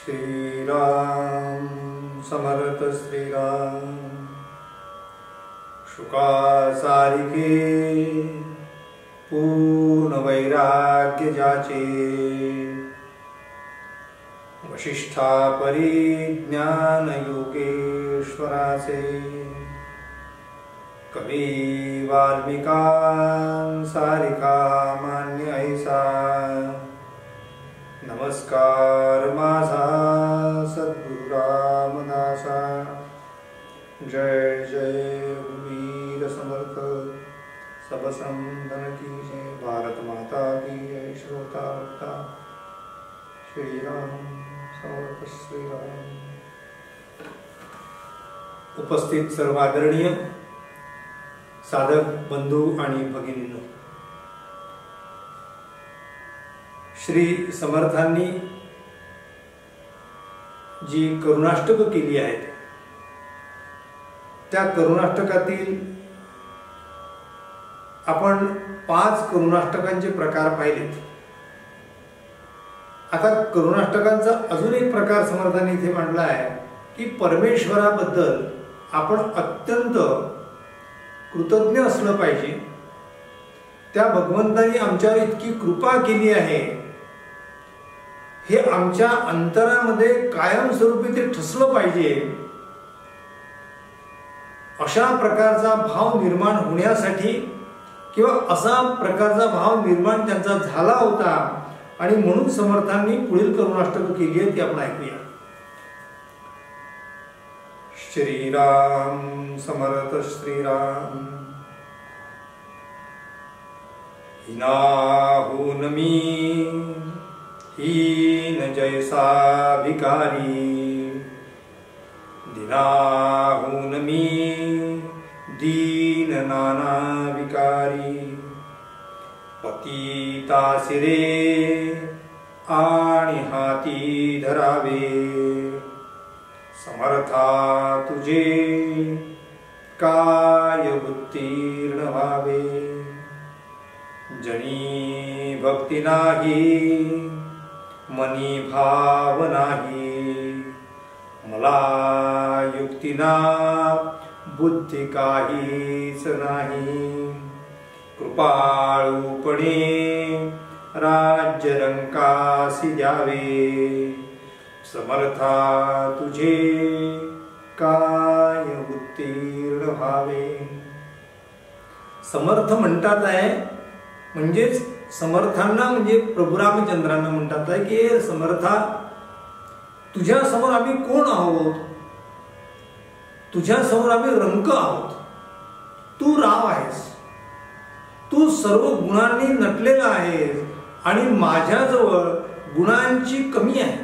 श्रीराम समर्थ श्रीराम शुका सारिके पूर्ण वैराग्य जाचे वशिष्ठा परिज्ञान योगेश्वराचे कवी वाल्मिका सारिका मान्य ऐसा नमस्कार माझा सद्गुरु रामदासा। जय जय वीर समर्थ सब संतन की जय। भारत माता की जय। श्रोता भक्ता श्रीराम समर्थ श्रीराम। उपस्थित सर्व आदरणीय साधक बंधू आणि भगिनींनो, श्री समर्थांनी जी करुणाष्टक केली आहेत त्या करुणाष्टकातील आपण 5 करुणाष्टकांचे प्रकार पाहिलेत। आता करुणाष्टकांचा अजून एक प्रकार समर्थांनी इथे मांडला आहे की परमेश्वराबद्दल आपण अत्यंत कृतज्ञ असलं पाहिजे। त्या भगवंतानी आमच्यावर इतकी कृपा केली आहे हे आमच्या अंतरामध्ये कायमस्वरूपी ते ठसलं पाहिजे। अशा प्रकारचा भाव निर्माण होण्यासाठी किंवा असा प्रकारचा भाव निर्माण त्यांचा झाला होता आणि म्हणून समर्थांनी पुढील करुणाष्टक केली आहे ती आपण ऐकूया। श्रीराम समर्थ श्रीराम। हिनाहून मी हीन जैसा भिकारी, दिनाहून मी दीन नाना विकारी, पतिता सिरे आणि हाती धरावे, समर्था तुझे काय उत्तीर्ण व्हावे, जनी भक्ती नाही मनी भाव नाही, मला युक्तीना बुद्धी काहीच नाही, कृपाळूपणे राज्य रंकासी द्यावे, समर्था तुझे काय उत्तीर्ण व्हावे। समर्थ म्हणतात आहे म्हणजेच समर्थांना म्हणजे प्रभू रामचंद्रांना म्हणतात आहे की समर्था तुझ्या समोर आम्ही कोण आहोत, तुझ्या समोर आम्ही रंक आहोत, तू राम आहेस, तू सर्व गुणांनी नटलेला आहेस आणि माझ्याजवळ गुणांची कमी आहे।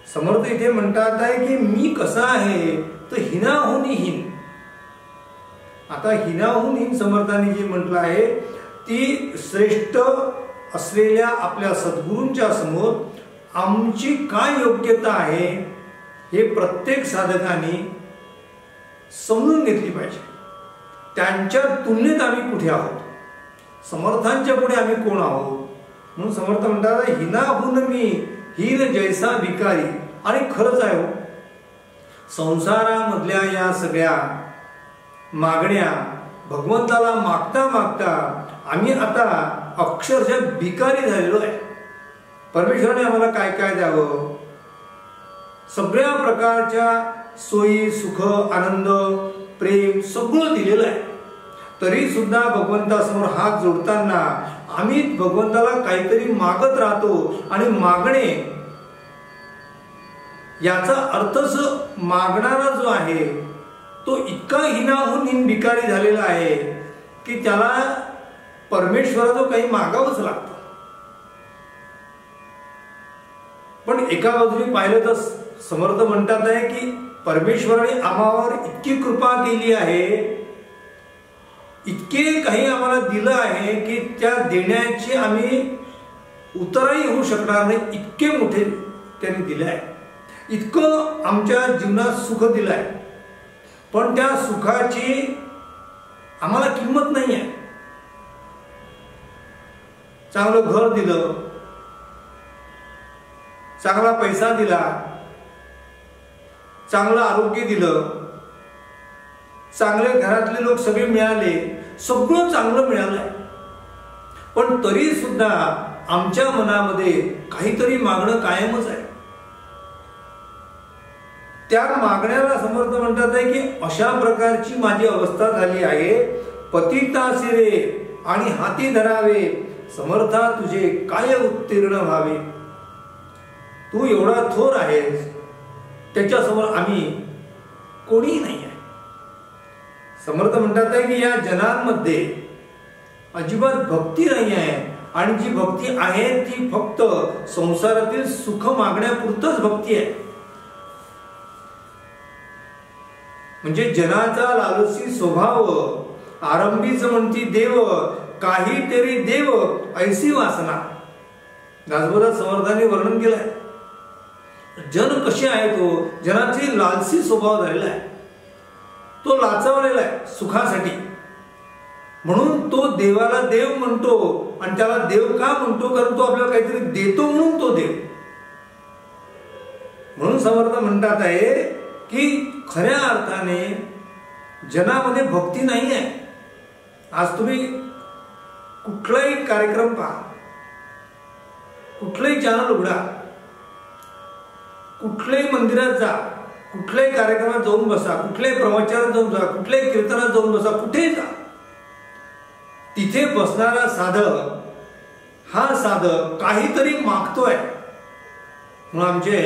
समर्थ इथे म्हणतात आहे की मी कसा आहे तर हिनाहून हीन। आता हिनाहून हीन समर्थांनी जे म्हटलं आहे ती श्रेष्ठ असलेल्या आपल्या सद्गुरूंच्या समोर आमची काय योग्यता आहे हे प्रत्येक साधकाने समजून घेतली पाहिजे। त्यांच्या तुलनेत आम्ही कुठे आहोत, समर्थांच्या पुढे आम्ही कोण आहोत। म्हणून समर्थ म्हणतात हिनाहून मी हीन जैसा भिकारी। आणि खरंच आहे हो, संसारामधल्या या सगळ्या मागण्या भगवंताला मागता मागता आम्ही आता अक्षरशः भिकारी झालेलो आहे। परमेश्वराने आम्हाला काय काय द्यावं, सगळ्या प्रकारच्या सोयी सुख आनंद प्रेम सगळं दिलेलं आहे, तरी सुद्धा भगवंतासमोर हात जोडताना आम्ही भगवंताला काहीतरी मागत राहतो। आणि मागणे याचा अर्थच मागणारा जो आहे तो इतका हिनाहून हीन भिकारी झालेला आहे की त्याला परमेश्वराचं काही मागावंच लागतं। पण एका बाजूने पाहिलं तर समर्थ म्हणतात आहे की परमेश्वराने आम्हावर इतकी कृपा केली आहे, इतके काही आम्हाला दिलं आहे की त्या देण्याची आम्ही उतरही होऊ शकणार नाही, इतके मोठे त्यांनी दिले आहे, इतकं आमच्या जीवनात सुख दिलं आहे। पण त्या सुखाची आम्हाला किंमत नाही आहे। चांगलं घर दिलं, चांगला पैसा दिला, चांगलं आरोग्य दिलं, चांगले घरातले लोक सगळे मिळाले, सगळं चांगलं मिळालंय, पण तरी सुद्धा आमच्या मनामध्ये काहीतरी मागणं कायमच आहे. त्या मागण्याला समर्थ म्हणतात आहे की अशा प्रकारची माझी अवस्था झाली आहे. पतितासी रे आणि हाती धरावे, समर्था तुझे काय उत्तीर्ण व्हावे. तू एवढा थोर आहेस, त्याच्यासमोर आम्ही कोणीही नाही आहे. समर्थ म्हणतात आहे की या जनांमध्ये अजिबात भक्ती नाही आहे, आणि जी भक्ती आहे ती फक्त संसारातील सुख मागण्यापुरतच भक्ती आहे. म्हणजे जनाचा लालसी स्वभाव, आरंभीच म्हणती देव, काही तरी देव ऐसी वासना. दासबोधात समर्थांनी वर्णन केलंय. जन कसे आहे, तो जनाची लालसी स्वभाव झालेला आहे, तो लाचावलेला आहे सुखासाठी, म्हणून तो देवाला देव म्हणतो. आणि त्याला देव का म्हणतो, कारण तो आपल्याला काहीतरी देतो म्हणून तो देव. म्हणून समर्थ म्हणतात आहे की खऱ्या अर्थाने जनामध्ये भक्ती नाही आहे. आज तुम्ही कुठलाही कार्यक्रम पहा, कुठलंही चॅनल उघडा, कुठल्याही मंदिरात जा, कुठल्याही कार्यक्रमात जाऊन बसा, कुठल्याही प्रवचनात जाऊन जा, कुठल्याही कीर्तनात जाऊन बसा, कुठेही जा, तिथे बसणारा साधक हा साधक काहीतरी मागतोय. म्हणून आमचे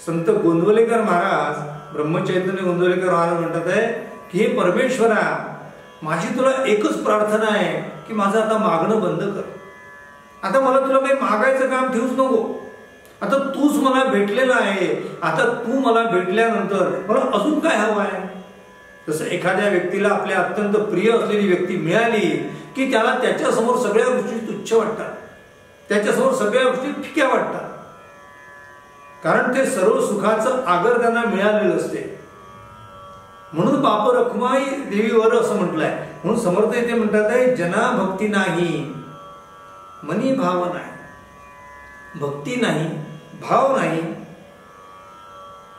संत गोंदवलेकर महाराज, ब्रह्मचैतन्य गोंदवलेकर महाराज म्हणतात आहे की हे परमेश्वरा, माझी तुला एकच प्रार्थना आहे की माझं आता मागणं बंद कर. आता मला तुला काही मागायचं काम ठेवूच नको. आता तूच मला भेटलेला आहे, आता तू मला भेटल्यानंतर मला अजून काय हवं आहे. जसं एखाद्या व्यक्तीला आपल्या अत्यंत प्रिय असलेली व्यक्ती मिळाली की त्याला त्याच्यासमोर सगळ्या गोष्टी तुच्छ वाटतात, त्याच्यासमोर सगळ्या गोष्टी फिक्या वाटतात, कारण ते सर्व सुखाचं आगर त्यांना मिळालेलं असते. म्हणून बाप रखुमाई देवीवर असं म्हटलंय. म्हणून समर्थ इथे म्हणतात आहे जना भक्ती नाही, मनी भाव नाही. भक्ती नाही, भाव नाही,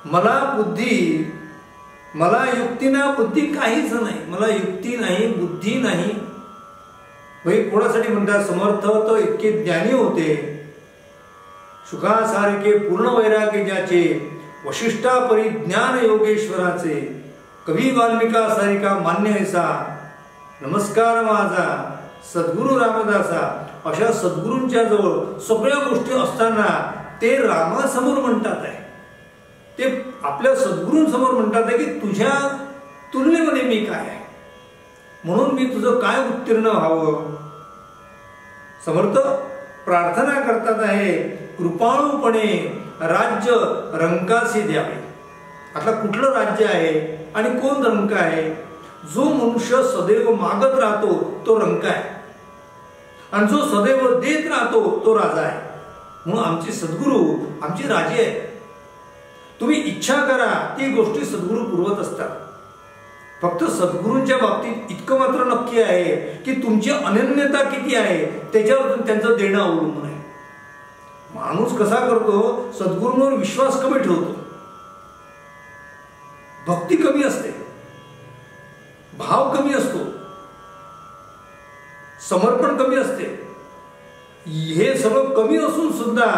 मला बुद्धी, मला युक्ती ना बुद्धी काहीच नाही. मला युक्ती नाही, बुद्धी नाही. भाई कोणासाठी म्हणतात समर्थ तर इतके ज्ञानी होते, सुखासारखे पूर्ण वैराग्य ज्याचे, वशिष्ठा परिज्ञान योगेश्वराचे, कवी वाल्मिका सारिका मान्य ऐसा, नमस्कार माझा सद्गुरु रामदासा. अशा सद्गुरूंच्या जवळ सगळ्या गोष्टी असताना ते रामासमोर म्हणतात आहे, ते आपल्या सद्गुरूंसमोर म्हणतात आहे की तुझ्या तुलनेमध्ये मी काय आहे, म्हणून मी तुझं काय उत्तीर्ण व्हावं. समर्थ प्रार्थना करतात आहे कृपाळूपणे राज्य रंकासी द्यावे. आता कुठलं राज्य आहे आणि कोण रंक आहे. जो मनुष्य सदैव मागत राहतो तो रंक आहे, आणि जो सदैव देत राहतो तो राजा आहे. म्हणून आमचे सद्गुरू आमचे राजे आहेत. तुम्ही इच्छा करा ती गोष्टी सद्गुरू पुरवत असतात. फक्त सद्गुरूंच्या बाबतीत इतकं मात्र नक्की आहे की तुमची अनन्यता किती आहे त्याच्यावर त्यांचं देणं अवलंबून आहे. माणूस कसा करतो, सद्गुरूंवर विश्वास कमी ठेवतो, भक्ती कमी असते, भाव कमी असतो, समर्पण कमी असते. हे सगळं कमी असून सुद्धा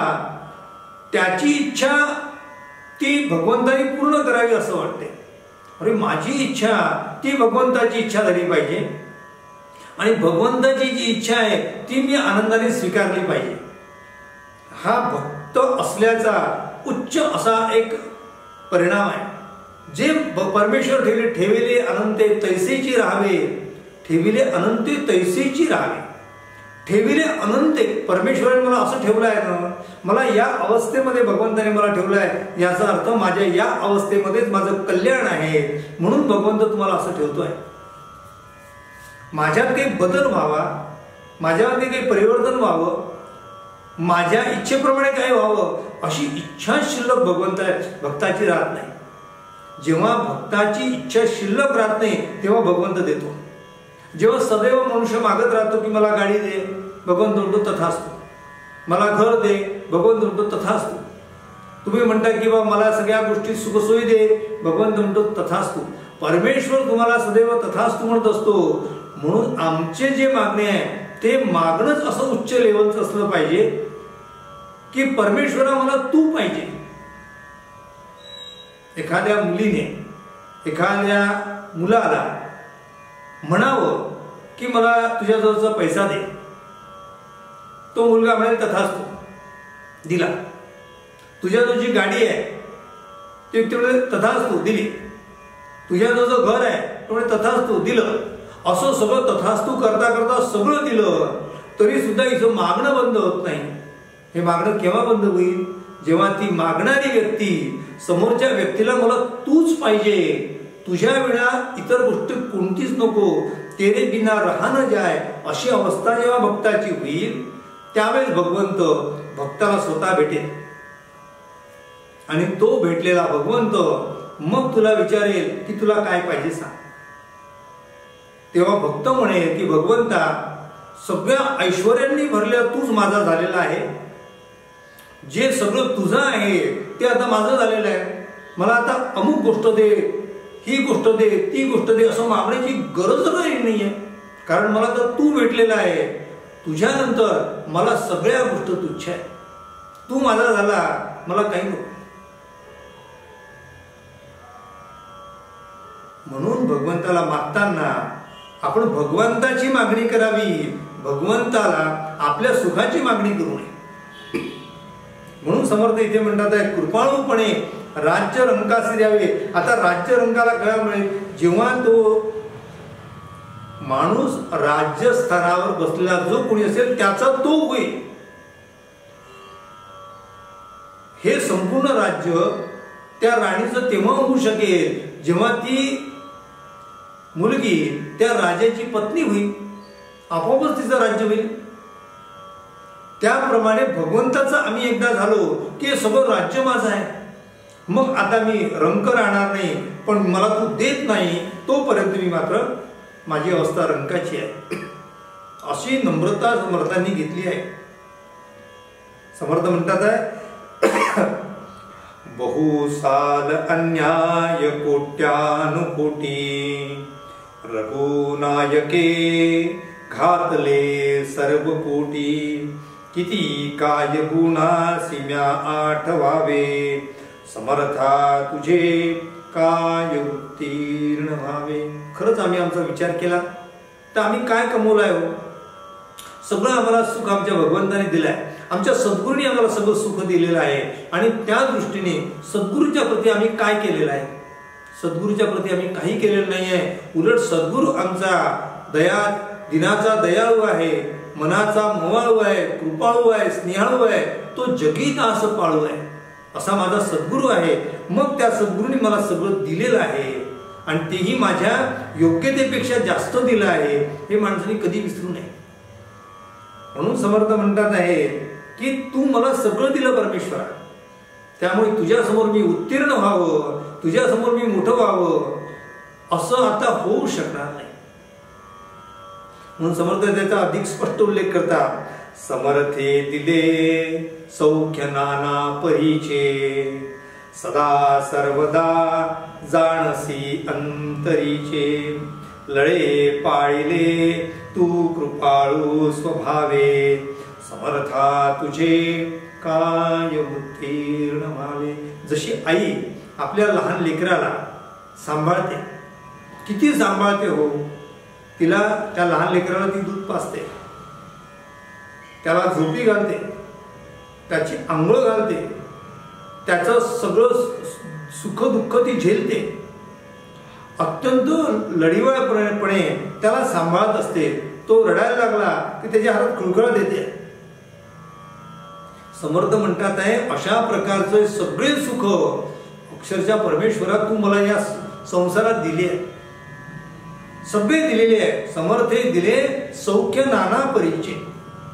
त्याची इच्छा ती भगवंतानी पूर्ण करावी असं वाटते. अरे माझी इच्छा ती भगवंताची इच्छा झाली पाहिजे, आणि भगवंताची जी इच्छा आहे ती मी आनंदाने स्वीकारली पाहिजे. हा भक्त असल्याचा उच्च असा एक परिणाम आहे. जे परमेश्वर ठेविले अनंते तैसेची राहावे, ठेविले अनंते तैसेची राहावे. ठेविले अनंते, परमेश्वराने मला असं ठेवलं आहे ना, मला या अवस्थेमध्ये भगवंताने मला ठेवलं आहे, याचा अर्थ माझ्या या अवस्थेमध्येच माझं कल्याण आहे, म्हणून भगवंत तुम्हाला असं ठेवतोय. माझ्यात काही बदल व्हावा, माझ्यामध्ये काही परिवर्तन व्हावं, माझ्या इच्छेप्रमाणे काय व्हावं अशी इच्छा शिल्लक भक्ताची राहत नाही. जेव्हा भक्ताची इच्छा शिल्लक राहत नाही तेव्हा भगवंत देतो. जेव्हा सदैव मनुष्य मागत राहतो की मला गाडी दे, भगवंत म्हणतो तथास्तु. मला घर दे, भगवंत म्हणतो तथास्तु. तुम्ही म्हणता की बा मला सगळ्या गोष्टी सुखसोयी दे, भगवंत म्हणतो तथास्तु. परमेश्वर तुम्हाला सदैव तथास्तु म्हणत असतो. म्हणून आमचे जे मागणे आहे ते मागणंच असं उच्च लेवलचं असलं पाहिजे की परमेश्वरा मला तू पाहिजे. एखाद्या मुलीने एखाद्या मुलाला म्हणावं की मला तुझ्याजवळचा पैसा दे, तो मुलगा म्हणेल तथास्तु, दिला. तुझ्याजवळ जी गाडी आहे ते तथास्तु, दिली. तुझ्याजवळ घर आहे तो तथास्तु, दिलं. असं सगळं तथास्तु करता करता सगळं दिलं तरी सुद्धा इथं मागणं बंद होत नाही. हे मागणं केव्हा बंद होईल? जेव्हा ती मागणारी व्यक्ती समोरच्या व्यक्तीला मला तूच पाहिजे, तुझ्या विना इतर गोष्ट कोणतीच नको, तेरे बिना रहा न जाय, अशी अवस्था जेव्हा भक्ताची होईल त्यावेळेस भगवंत भक्ताला स्वतः भेटेल. आणि तो भेटलेला भगवंत मग तुला विचारेल की तुला काय पाहिजे सांग. तेव्हा भक्त म्हणेल की भगवंता सगळ्या ऐश्वर्यांनी भरल्या तूच माझा झालेला आहे, जे सगळं तुझं आहे ते आता माझं झालेलं आहे. मला आता अमुक गोष्ट दे, ही गोष्ट दे, ती गोष्ट दे असं मागण्याची गरज काही नाहीये, कारण मला तर तू भेटलेला आहे. तुझ्यानंतर मला सगळ्या गोष्टी तुच्छ आहे. तू माझा झाला, मला काही नको. म्हणून भगवंताला मागताना आपण भगवंताची मागणी करावी, भगवंताला आपल्या सुखाची मागणी करू नये. म्हणून समर्थ इथे म्हणतात आहे कृपाळूपणे राज्य रंकासे द्यावे. आता राज्य रंकाला काय मिळेल? जेव्हा तो माणूस राज्य स्तरावर बसलेला जो कोणी असेल त्याचा तो होईल. हे संपूर्ण राज्य त्या राणीचं तेव्हा होऊ शकेल जेव्हा ती मुलगी त्या राजाची पत्नी होईल, आपोआपच तिचं राज्य होईल. त्याप्रमाणे भगवंताचं आम्ही एकदा झालो की सगळं राज्य माझं आहे. मग आता मी रंक राहणार नाही, पण मला तू देत नाही तोपर्यंत मी मात्र माझी अवस्था रंकाची आहे. अशी नम्रता समर्थांनी घेतली आहे. समर्थ म्हणतात आहे बहुसाल अन्याय कोट्यानुकोटी रघुनायके घातले सर्व पोटी किती काय गुणासी म्या आठवावे समर्था तुझे काय उत्तीर्ण व्हावे. खरंच आम्ही आमचा विचार केला तर आम्ही काय कमवलं आहे? सगळं आम्हाला सुख आमच्या भगवंताने दिलंय, आमच्या सद्गुरूंनी आम्हाला सगळं सुख दिलेलं आहे. आणि त्या दृष्टीने सद्गुरूच्या प्रती आम्ही काय केलेलं आहे? सद्गुरूच्या प्रती आम्ही काही केलेलं नाही आहे. उलट सद्गुरू आमचा दिनाचा दयाळू आहे, मनाचा मोवाळू आहे, कृपाळू आहे, स्नेहाळू आहे, तो जगीत असं पाळू आहे असा माझा सद्गुरू आहे. मग त्या सद्गुरूंनी मला सगळं दिलेलं आहे आणि तेही माझ्या योग्यतेपेक्षा जास्त दिलं आहे, हे माणसाने कधी विसरू नये. म्हणून समर्थ म्हणतात आहे की तू मला सगळं दिलं परमेश्वरा, त्यामुळे तुझ्यासमोर मी उत्तीर्ण व्हावं, तुझ्यासमोर मी मोठं व्हावं असं आता होऊ शकणार नाही. म्हणून समर्थ त्याचा अधिक स्पष्ट उल्लेख करतात. समर्थे दिले सौख्य नाना परीचे सदा सर्वदा जाणसी अंतरीचे लळे पाळिले तू कृपाळू स्वभावे समर्था तुझे काय उत्तीर्ण व्हावे. जशी आई आपल्या लहान लेकराला सांभाळते, किती सांभाळते हो, तिला त्या लहान लेकराला ती दूध पाजते, त्याला झोपी घालते, त्याची आंघोळ घालते, त्याचं सगळं सुख दुःख ती झेलते, अत्यंत लढीवाळपणे त्याला सांभाळत असते. तो रडायला लागला की त्याच्या हातात खुळखुळा देते. समर्थ म्हणतात आहे अशा प्रकारचे सगळे सुख अक्षरशः परमेश्वरा तू मला या संसारात दिले आहे, सगळे दिलेले आहे. समर्थ दिले सौख्य नाना परीचे.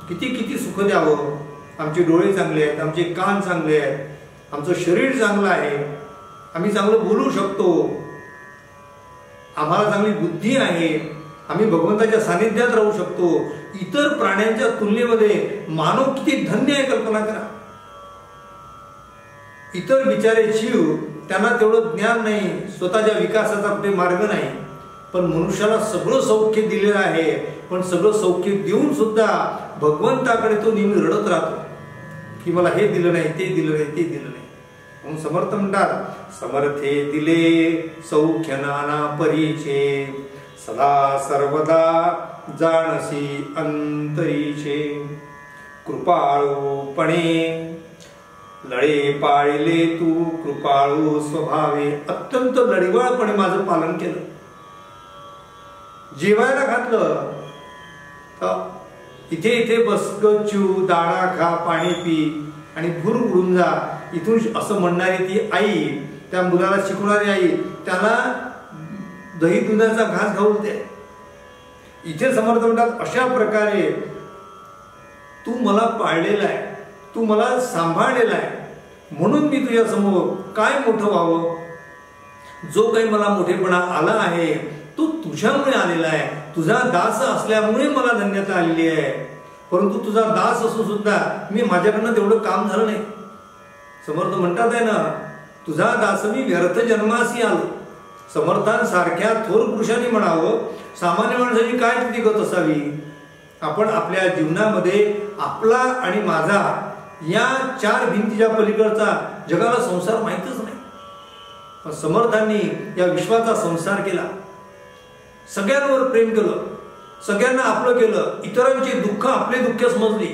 किती किती सुख द्यावं. आमचे डोळे चांगले आहेत, आमचे कान चांगले आहेत, आमचं शरीर चांगलं आहे, आम्ही चांगलं बोलू शकतो, आम्हाला चांगली बुद्धी आहे, आम्ही भगवंताच्या सानिध्यात राहू शकतो. इतर प्राण्यांच्या तुलनेमध्ये मानव किती धन्य आहे कल्पना करा. इतर बिचारे जीव, त्यांना तेवढं ज्ञान नाही, स्वतःच्या विकासाचा कुठे मार्ग नाही, पण मनुष्याला सगळं सौख्य दिलेलं आहे, पण सगळं सौख्य देऊन सुद्धा भगवंताकडे तो नेहमी रडत राहतो की मला हे दिलं नाही, ते दिलं नाही, ते दिलं नाही. म्हणून समर्थ म्हणतात, समर्थे दिले सौख्य नाना परीचे, सदा सर्वदा जाणसी अंतरीचे. कृपाळूपणे लळे पाळले तू, कृपाळू स्वभावे. अत्यंत लढीवाळपणे माझं पालन केलं. जेवायला घातलं तर इथे इथे बस चिव, दाणा खा, पाणी पी आणि भूर उडून जा, इथून असं म्हणणारी ती आई, त्या मुलाला शिकवणारी आई, त्याला दही दुधाचा घास घालते. इथे समर्थ म्हणतात, अशा प्रकारे तू मला पाळलेला आहे, तू मला सांभाळलेला आहे, म्हणून मी तुझ्या समोर काय मोठं व्हावं. जो काही मला मोठेपणा आला आहे तो तुझ्यामुळे आलेला आहे. तुझा दास असल्यामुळे मला धन्यता आलेली आहे. परंतु तुझा दास असून सुद्धा मी माझ्याकडनं तेवढं काम झालं नाही. समर्थ म्हणतात आहे ना, तुझा दास मी व्यर्थ जन्मासी आलो. समर्थांसारख्या थोर पुरुषांनी म्हणावं, सामान्य माणसाची काय स्थिती गत असावी. आपण आपल्या जीवनामध्ये आपला आणि माझा या चार भिंतीच्या पलीकडचा जगाला संसार माहीतच नाही. पण समर्थांनी या विश्वाचा संसार केला, सगळ्यांवर प्रेम केलं, सगळ्यांना आपलं केलं, इतरांची दुःख आपले दुःख समजली.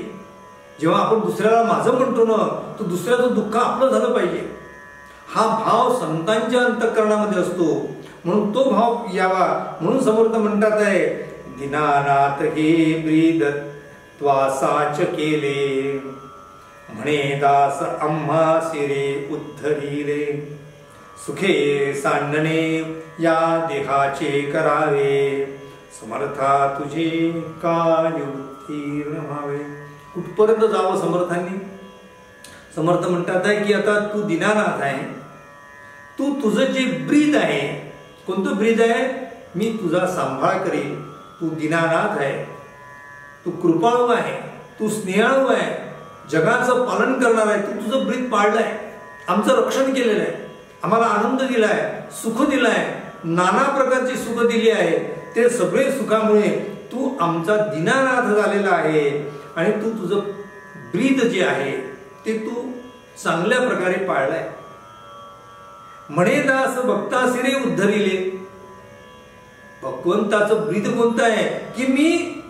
जेव्हा आपण दुसऱ्याला माझं म्हणतो ना, तर दुसऱ्याचं दुःख आपलं झालं पाहिजे. हा भाव संतांच्या अंतःकरणामध्ये असतो, म्हणून तो भाव यावा. म्हणून समर्थ म्हणतात आहे, दीनानाथ हे ब्रीद त्वासाच केले, म्हणे दास आम्हा सिरे उद्धरिले. सुखे सांडणे या देहाचे करावे, समर्था तुझे काय उत्तीर्ण व्हावे. कुठपर्यंत जावं समर्थांनी. समर्थ म्हणतात आहे की आता तू दीनानाथ आहे, तू तुझं जे ब्रीद आहे, कोणतं ब्रीद आहे, मी तुझा सांभाळ करेन. तू दीनानाथ आहे, तू कृपाळू आहे, तू स्नेहाळू आहे, जगाचं पालन करणार आहे. तू तुझं ब्रीद पाळलंय, आमचं रक्षण केलेलं आहे, आम्हाला आनंद दिलाय, सुख दिलाय, नाना प्रकारची सुख दिली आहे. ते सगळे सुखामुळे तू आमचा दीनानाथ झालेला आहे. आणि तू तुझं ब्रीद जे आहे ते तू चांगल्या प्रकारे पाळलाय. म्हणे दास भक्तासिरे उद्धरिले. भगवंताचं ब्रीद कोणतं आहे की मी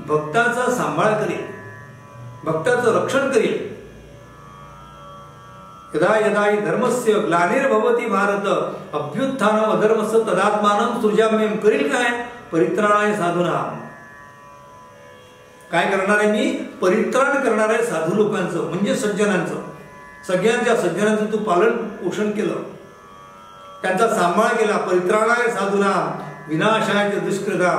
भक्ताचा सांभाळ करेन, भक्ताचं रक्षण करेन. यदा यदा हि धर्मस्य ग्लानिर्भवति भारत अभ्युत्थानम अधर्मस्य तदात्मानं सृजाम्यहं. करील काय, परित्राणाय साधूनां. काय करणार आहे मी, परित्राण करणार आहे साधू लोकांचं, म्हणजे सज्जनांचं. सगळ्यांच्या सज्जनांचं तू पालन पोषण केलं, त्यांचा सांभाळ केला. परित्राणाय साधूनां विनाशाय दुष्कृतां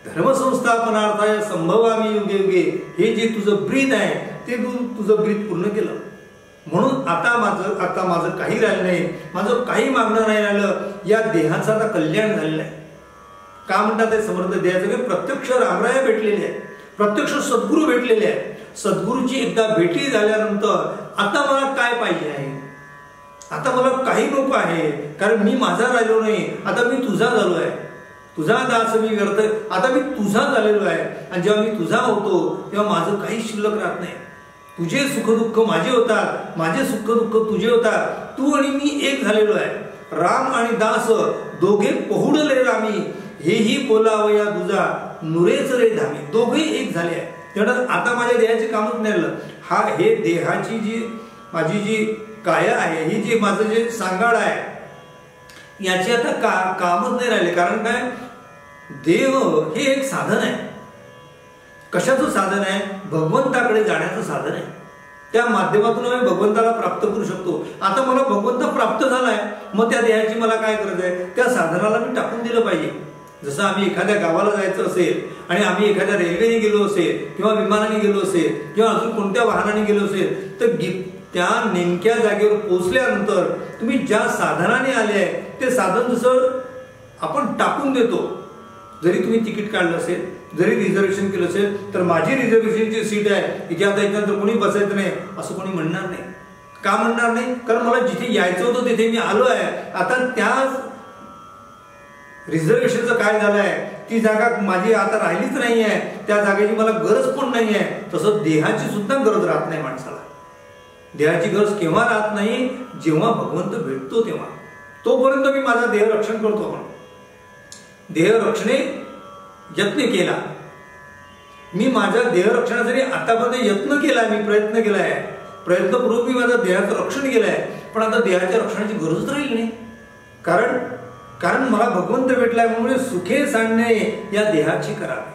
धर्मसंस्थापनार्थाय संभवामी युगे युगे. हे जे तुझं ब्रीद आहे ते तू तुझं ब्रीद पूर्ण केलं. म्हणून आता माझं काही राहिलं नाही, माझं काही मागणं नाही राहिलं. या देहाचं आता कल्याण झालेलं आहे. का म्हणतात ते समर्थ, देहाचं काही प्रत्यक्ष रामराया भेटलेले आहे, प्रत्यक्ष सद्गुरू भेटलेले आहे. सद्गुरूची एकदा भेटी झाल्यानंतर आता मला काय पाहिजे आहे, आता मला काही नको आहे, कारण मी माझा राहिलो नाही, आता मी तुझा झालो आहे. तुझा दास मी व्यर्थ, आता मी तुझा झालेलो आहे. आणि जेव्हा मी तुझा होतो तेव्हा माझं काही शिल्लक राहत नाही. तुझे सुखदुःख माझे होतात, माझे सुखदुःख तुझे होतात. तू आणि मी एक झालेलो आहे. राम आणि दास दोघे पहुडले रामी, हेही बोलावया तुझा नुरेच रे धामी. दोघे एक झाले आहे. तेवढं आता माझ्या देहाचे कामच नाही राहिलं. हे देहाची जी माझी जी काया आहे, ही जी माझं जे सांगाड आहे, याची आता कामच नाही राहिले. कारण काय, देव हे एक साधन आहे. कशाचं साधन आहे, भगवंताकडे जाण्याचं साधन आहे. त्या माध्यमातून आम्ही भगवंताला प्राप्त करू शकतो. आता मला भगवंत प्राप्त झालाय, मग त्या देहाची मला काय गरज आहे, त्या साधनाला मी टाकून दिलं पाहिजे. जसं आम्ही एखाद्या गावाला जायचं असेल आणि आम्ही एखाद्या रेल्वेने गेलो असेल किंवा विमानाने गेलो असेल किंवा अजून कोणत्या वाहनाने गेलो असेल, तर त्या नेमक्या जागेवर पोहोचल्यानंतर तुम्ही ज्या साधनाने आले आहे ते साधन जसं आपण टाकून देतो. जरी तुम्ही तिकीट काढलं असेल, जरी रिझर्वेशन केलं असेल, तर माझी रिझर्वेशनची सीट आहे, इथे आता याच्यानंतर कोणी बसायचं नाही असं कोणी म्हणणार नाही. का म्हणणार नाही? कारण मला जिथे यायचं होतं तिथे मी आलो आहे. आता त्या रिझर्वेशनचं काय झालंय, ती जागा माझी आता राहिलीच नाही आहे, त्या जागेची मला गरज पण नाही आहे. तसं देहाची सुद्धा गरज राहत नाही माणसाला. देहाची गरज केव्हा राहत नाही? जेव्हा भगवंत भेटतो तेव्हा. तोपर्यंत मी माझा देह रक्षण करतो. पण देह रक्षणे यत्न केला मी, माझ्या देह रक्षणासाठी आतापर्यंत यत्न केला मी, प्रयत्न केलाय, प्रयत्नपूर्वक मी माझ्या देहाचं रक्षण केलंय. पण आता देहाच्या रक्षणाची गरजच राहिली नाही. कारण मला भगवंत भेटलाय, म्हणून सुखे सांडणे या देहाची करावे.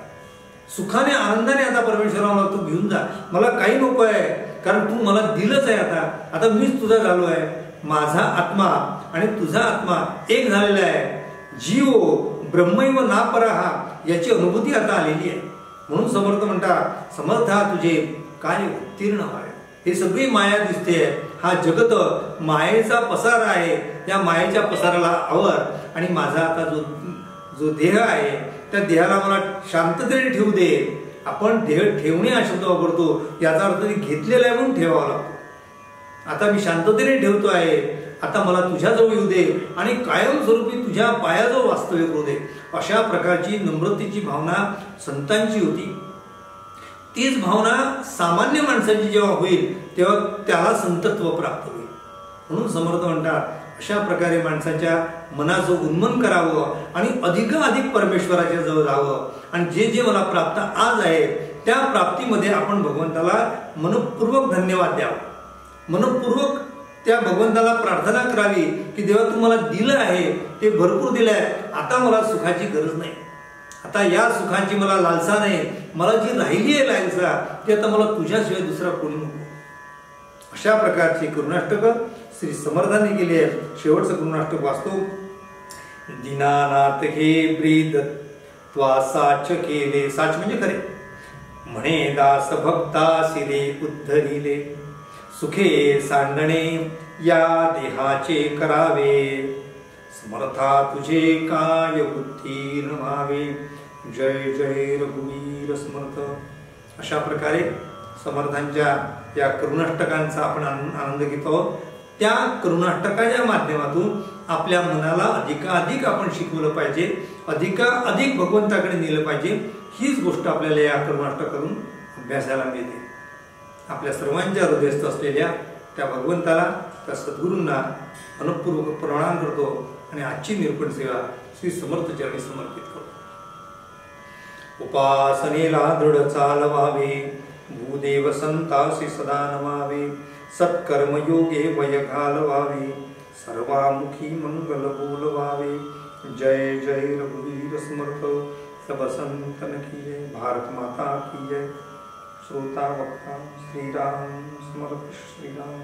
सुखाने आनंदाने आता परमेश्वराला तू घेऊन जा, मला काही नको आहे, कारण तू मला दिलंच आहे. आता मीच तुझा झालो आहे. माझा आत्मा आणि तुझा आत्मा एक झालेला आहे. जीव ब्रह्मैव नापराहा याची अनुभूती आता आलेली आहे. म्हणून समर्थ म्हणतात, समर्था तुझे काय उत्तीर्ण व्हावे. हे सगळी माया दिसते, हा जगत मायेचा पसार आहे. या मायेच्या पसाराला आवर आणि माझा आता जो देह आहे त्या देहाला मला शांततेने ठेवू दे. आपण देह ठेवणे हा शब्द वापरतो, याचा अर्थ घेतलेला आहे म्हणून ठेवावा लागतो. आता मी शांततेने ठेवतो आहे, आता मला तुझ्याजवळ येऊ दे आणि कायमस्वरूपी तुझ्या पायाजवळ वास्तव्य करू दे. अशा प्रकारची नम्रतेची भावना संतांची होती. तीच भावना सामान्य माणसाची जेव्हा होईल तेव्हा त्याला संतत्व प्राप्त होईल. म्हणून समर्थ म्हणतात, अशा प्रकारे माणसाच्या मनाचं उन्मन करावं आणि अधिकाधिक परमेश्वराच्या जवळ जावं. आणि जे मला प्राप्त आज आहे त्या प्राप्तीमध्ये आपण भगवंताला मनपूर्वक धन्यवाद द्यावा. मनपूर्वक त्या भगवंताला प्रार्थना करावी की देवा तू मला दिलं आहे, ते भरपूर दिलं आहे, आता मला सुखाची गरज नाही, आता या सुखाची मला लालसा नाही, मला जी राहिली आहे लालसा ती आता मला तुझ्याशिवाय दुसरा कोणी नको. अशा प्रकारची करुणाष्टक श्री समर्थांनी केली आहे. शेवटचं करुणाष्टक वाचतो. दीनानाथ हे ब्रीद त्वा साच केले, साच म्हणजे खरे, म्हणे दास भक्ता सिरे उद्धरिले, सुखे सांडणे या देहाचे करावे, समर्था तुझे काय बुद्धी रमावे. जय जय रघुवीर समर्थ. अशा प्रकारे समर्थांच्या या करुणाष्टकांचा आपण आनंद घेतो. त्या करुणाष्टकाच्या माध्यमातून आपल्या मनाला अधिकाधिक आपण शिकवलं पाहिजे, अधिकाधिक भगवंताकडे नेलं पाहिजे. हीच गोष्ट आपल्याला या करुणाष्टकातून अभ्यासाला मिळते. आपल्या सर्वांच्या हृदयस्थ असलेल्या त्या भगवंताला, त्या सद्गुरूंना मनपूर्वक प्रणाम करतो आणि आजची निरूपण सेवा श्री समर्थ चरणी समर्पित करतो. उपासनेला दृढ चालवावे, भूदेव संतासी सदा नमावे, सत्कर्मयोगे वय घालवावे, सर्वामुखी मंगल बोलवावे. जय जय रघुवीर समर्थ. सब संतन की जय. भारत माता की जय. श्रोता वक्ता श्रीराम समर्थ. श्रीराम.